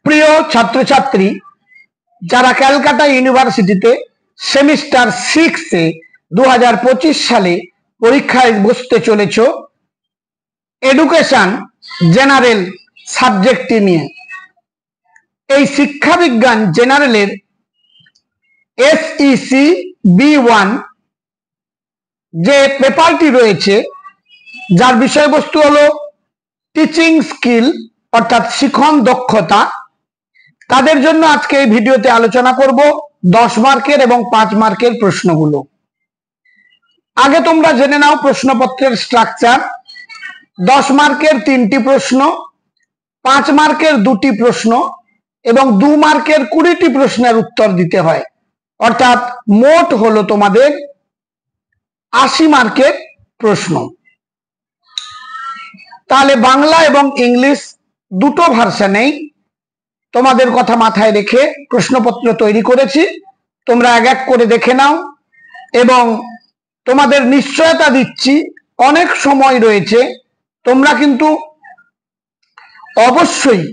প্রিয় ছাত্রছাত্রী, যারা ক্যালকাটা ইউনিভার্সিটিতে সেমিস্টার 6-এ 2025 সালে পরীক্ষায় বসতে চলেছ এডুকেশন জেনারেল সাবজেক্টটি নিয়ে, এই শিক্ষাবিজ্ঞান জেনারেলের SEC B1 যে পেপারটি রয়েছে, যার বিষয়বস্তু হলো টিচিং স্কিল অর্থাৎ শিখন দক্ষতা, তাদের জন্য আজকে এই ভিডিওতে আলোচনা করব 10 মার্কের এবং 5 মার্কের প্রশ্নগুলো। আগে তোমরা জেনে নাও প্রশ্নপত্রের স্ট্রাকচার। 10 মার্কের 3টি প্রশ্ন, 5 মার্কের 2টি প্রশ্ন এবং 2 মার্কের 20টি প্রশ্নের উত্তর দিতে হয়, অর্থাৎ মোট হলো তোমাদের 80 মার্কের প্রশ্ন। তাহলে বাংলা এবং ইংলিশ দুটো ভার্সনেই তোমাদের কথা মাথায় রেখে প্রশ্নপত্র তৈরি করেছি। তোমরা এক এক করে দেখে নাও এবং তোমাদের নিশ্চয়তা দিচ্ছি অনেক সময় রয়েছে, তোমরা কিন্তু অবশ্যই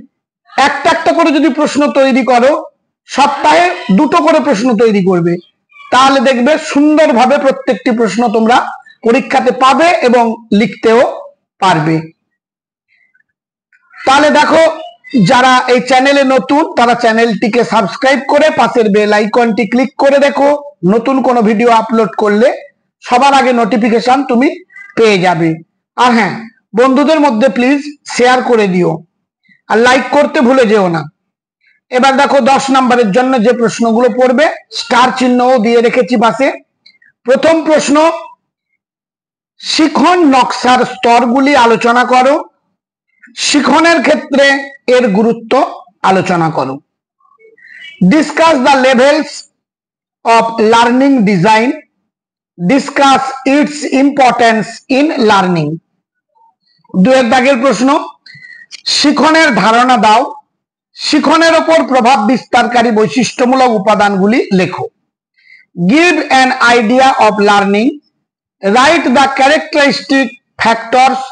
একটা একটা করে যদি প্রশ্ন তৈরি করো, সপ্তাহে 2টো করে প্রশ্ন তৈরি করবে, তাহলে দেখবে সুন্দরভাবে প্রত্যেকটি প্রশ্ন তোমরা পরীক্ষাতে পাবে এবং লিখতেও পারবে। তাহলে দেখো, যারা এই চ্যানেলে নতুন তারা চ্যানেলটিকে সাবস্ক্রাইব করে পাশের বেল আইকনটি ক্লিক করে দেখো, নতুন কোনো ভিডিও আপলোড করলে সবার আগে নোটিফিকেশন তুমি পেয়ে যাবে। আর হ্যাঁ, বন্ধুদের মধ্যে প্লিজ শেয়ার করে দিও আর লাইক করতে ভুলে যেও না। এবার দেখো 10 নম্বরের জন্য যে প্রশ্নগুলো পড়বে, স্টার চিহ্নও দিয়ে রেখেছি পাশে। প্রথম প্রশ্ন, শিখন নকশার স্তরগুলি আলোচনা করো। শিখনের ক্ষেত্রে এর গুরুত্ব আলোচনা করো। Discuss the levels of learning design. Discuss its importance in learning. 2 দাগের প্রশ্ন, শিখনের ধারণা দাও। শিখনের ওপর প্রভাব বিস্তারকারী বৈশিষ্ট্যমূলক উপাদানগুলি লেখো। Give an idea of learning. Write the characteristic factors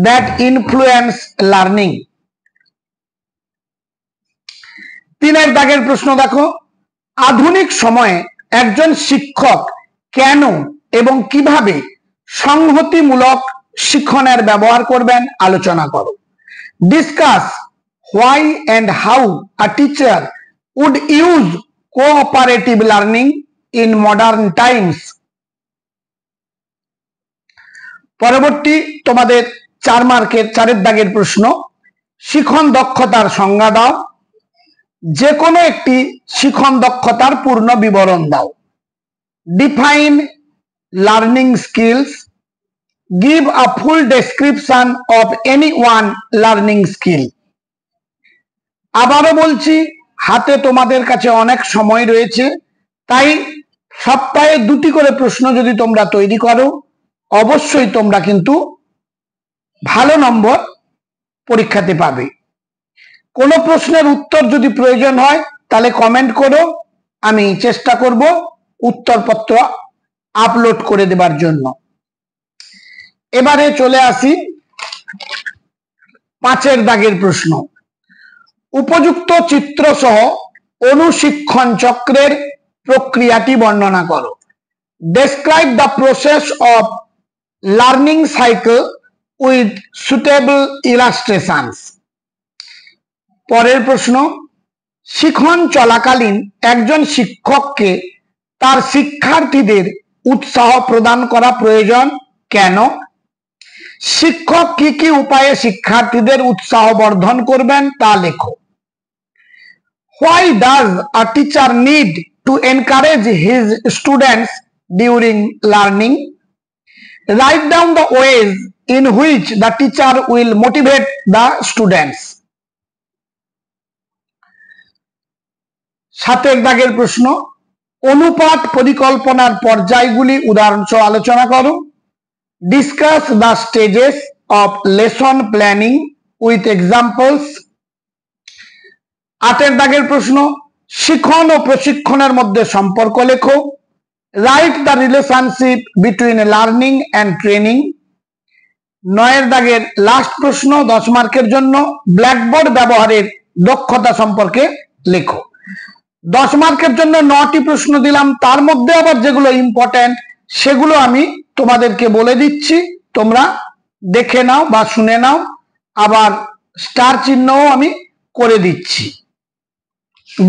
that influence learning. 3 দাগের প্রশ্ন দেখো, আধুনিক সময়ে একজন শিক্ষক কেন এবং কিভাবে সংহতিমূলক শিক্ষণের ব্যবহার করবেন আলোচনা করো। Discuss why and how a teacher would use cooperative learning in modern times. পরবর্তী তোমাদের 4 মার্কের 4 দাগের প্রশ্ন, শিখন দক্ষতার সংজ্ঞা দাও। যে কোনো একটি শিখন দক্ষতার পূর্ণ বিবরণ দাও। Define learning skills. Give a full description of any one learning skill. আবারও বলছি, হাতে তোমাদের কাছে অনেক সময় রয়েছে, তাই সপ্তাহে 2টি করে প্রশ্ন যদি তোমরা তৈরি করো, অবশ্যই তোমরা কিন্তু ভালো নম্বর পরীক্ষাতে পাবে। কোনো প্রশ্নের উত্তর যদি প্রয়োজন হয় তাহলে কমেন্ট করো, আমি চেষ্টা করব উত্তরপত্র আপলোড করে দেবার জন্য। এবারে চলে আসি 5 দাগের প্রশ্ন, উপযুক্ত চিত্র সহ অনুশিক্ষণ চক্রের প্রক্রিয়াটি বর্ণনা করো। Describe the process of learning cycle with suitable illustrations. পরের প্রশ্ন, শিখন চলাকালীন একজন শিক্ষককে তার শিক্ষার্থীদের উৎসাহ প্রদান করা প্রয়োজন কেন? শিক্ষক কি কি উপায়ে শিক্ষার্থীদের উৎসাহ বর্ধন করবেন তা লেখো। Why does a teacher need to encourage his students during learning? Write down the ways in which the teacher will motivate the students. 7 দাগের প্রশ্ন, অনুপাত পরিকল্পনার পর্যায়গুলি উদাহরণ সহ আলোচনা করো। Discuss the stages of lesson planning with examples. 8 দাগের প্রশ্ন, শিখন ও প্রশিক্ষণের মধ্যে সম্পর্ক লেখো। Write the relationship between learning and training. 9 দাগের লাস্ট প্রশ্ন 10 মার্কের জন্য, ব্ল্যাকবোর্ড ব্যবহারের দক্ষতা সম্পর্কে লেখো। 10 মার্কের জন্য 9টি প্রশ্ন দিলাম, তার মধ্যে আবার যেগুলো ইম্পর্টেন্ট সেগুলো আমি তোমাদেরকে বলে দিচ্ছি, তোমরা দেখে নাও বা শুনে নাও, আবার স্টার চিহ্নও আমি করে দিচ্ছি।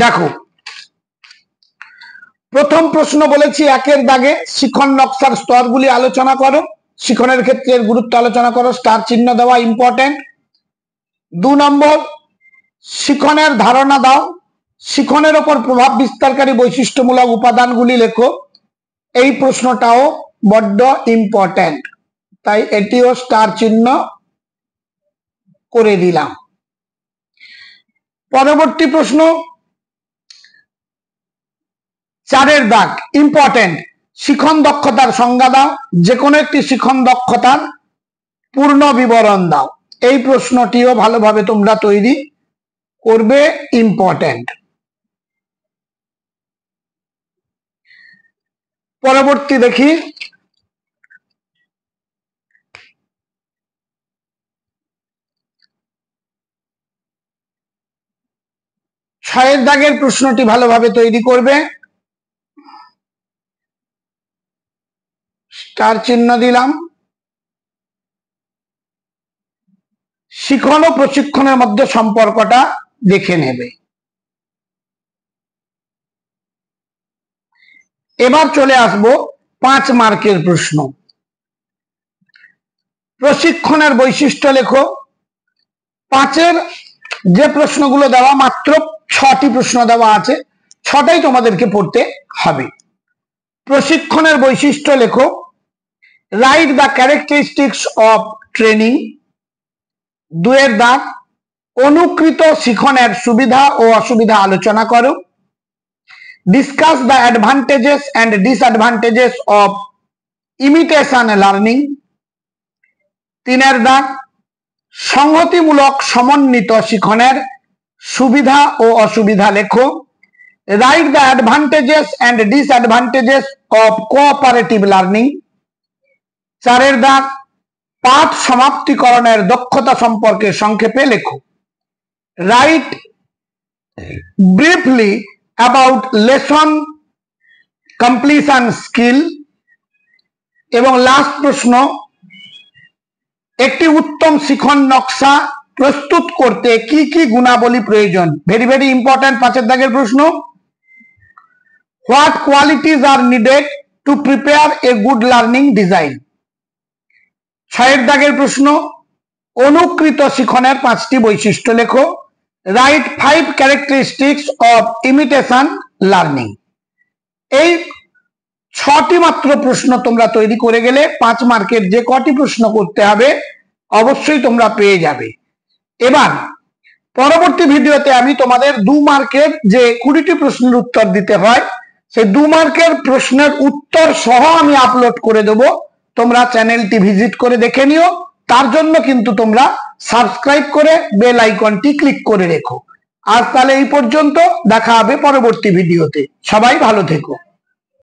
দেখো, প্রথম প্রশ্ন বলেছি 1 দাগে শিখন নকশার স্তরগুলি আলোচনা করো, শিখনের ক্ষেত্রে গুরুত্ব আলোচনা করো, স্টার চিহ্ন দেওয়া ইম্পর্টেন্ট। 2 নম্বর, শিখনের ধারণা দাও, শিখনের ওপর প্রভাব বিস্তারকারী বৈশিষ্ট্যমূলক উপাদানগুলি লেখো। এই প্রশ্নটাও বড্ড ইম্পর্টেন্ট, তাই এটিও স্টার চিহ্ন করে দিলাম। পরবর্তী প্রশ্ন 4 দাগ ইম্পর্টেন্ট, শিখন দক্ষতার সংজ্ঞা দাও, যে কোনো একটি শিখন দক্ষতার পূর্ণ বিবরণ দাও। এই প্রশ্নটিও ভালোভাবে তোমরা তৈরি করবে, ইম্পর্টেন্ট। পরবর্তী দেখি, 6 দাগের প্রশ্নটি ভালোভাবে তৈরি করবে, স্টার চিহ্ন দিলাম। শিখন ও প্রশিক্ষণের মধ্যে সম্পর্কটা দেখে নেবে। এবার চলে আসব 5 মার্কের প্রশ্ন। প্রশিক্ষণের বৈশিষ্ট্য লেখো। 5-এর যে প্রশ্নগুলো দেওয়া, মাত্র 6টি প্রশ্ন দেওয়া আছে, 6টাই তোমাদেরকে পড়তে হবে। প্রশিক্ষণের বৈশিষ্ট্য লেখো। Write the characteristics of training. 2 দাগ অনুকৃত শিখনের সুবিধা ও অসুবিধা আলোচনা করো। Discuss the advantages and disadvantages of imitation learning. 3 দাগ সংহতিমূলক সমন্বিত শিখনের সুবিধা ও অসুবিধা লেখো। Write the advantages and disadvantages of cooperative learning. 4 দাগ পাঠ সমাপ্তিকরণের দক্ষতা সম্পর্কে সংক্ষেপে লেখো। Right briefly about lesson completion skill. এবং লাস্ট প্রশ্ন, একটি উত্তম শিখন নকশা প্রস্তুত করতে কি কি গুণাবলী প্রয়োজন। ভেরি ভেরি ইম্পর্টেন্ট 5 দাগের প্রশ্ন। What qualities are needed to prepare a good learning design. 6 দাগের প্রশ্ন, অনুকৃত শিখনের 5টি বৈশিষ্ট্য লেখো। Right 5 characteristics of imitation learning. এই 6টি মাত্র প্রশ্ন তোমরা তৈরি করে গেলে 5 মার্কের যে কটি প্রশ্ন করতে হবে অবশ্যই তোমরা পেয়ে যাবে। এবার পরবর্তী ভিডিওতে আমি তোমাদের 2 মার্কের যে 20টি প্রশ্নের উত্তর দিতে হয়, সেই 2 মার্কের প্রশ্নের উত্তর সহ আমি আপলোড করে দেব। তোমরা চ্যানেলটি ভিজিট করে দেখে নিও। তার জন্য কিন্তু তোমরা সাবস্ক্রাইব করে বেল আইকনটি ক্লিক করে রেখো। আজ তাহলে এই পর্যন্ত, দেখা হবে পরবর্তী ভিডিওতে। সবাই ভালো থেকো।